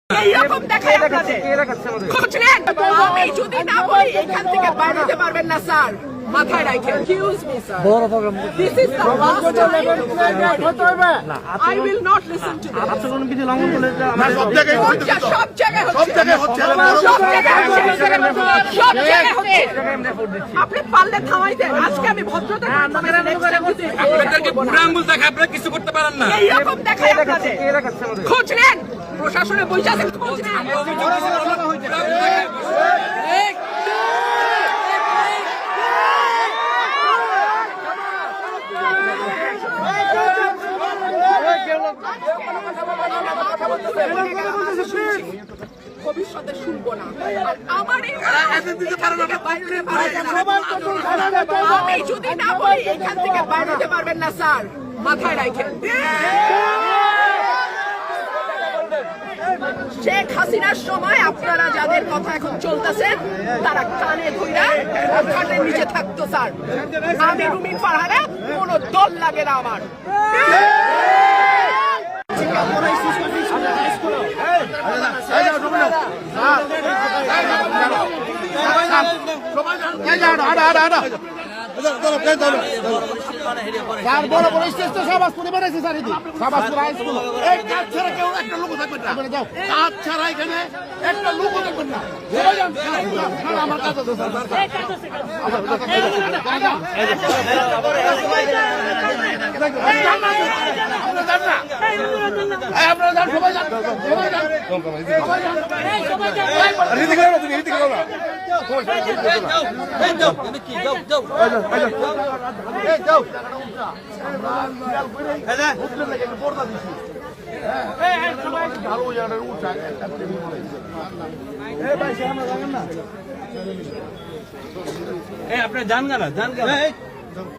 এইরকম দেখায় আপনাদের খোঁজ নেন। আমি যদি না বলি এখান থেকে বাইরে যেতে পারবেন না স্যার, মাথায় রাখেন। Excuse me, sir. This is the last time. I will not listen to this. সব জায়গায় হচ্ছে। আপনি পারলে থামাই দেন। আজকে আমি ভদ্রতা আপনাদেরকে বুড়া আঙ্গুল দেখায় আপনারা কিছু করতে পারেন না। এইরকম দেখায় আপনাদের খোঁজ নেন। প্রশাসনে বসে আছেন, খোঁজ নেন। ভবিষ্যতে শুনবো না। আর আমার আমি যদি না বলি এখান থেকে বাইরে যেতে পারবেন না স্যার, মাথায় রাখেন। শেখ হাসিনার সময় আপনারা যাদের কথা এখন চলতেছেন তারা কানে ধইরা খাটের নিচে থাকতো স্যার। আমি রুমিন ফারহানা, কোনো দল লাগে না আমার। আপনার জান গানা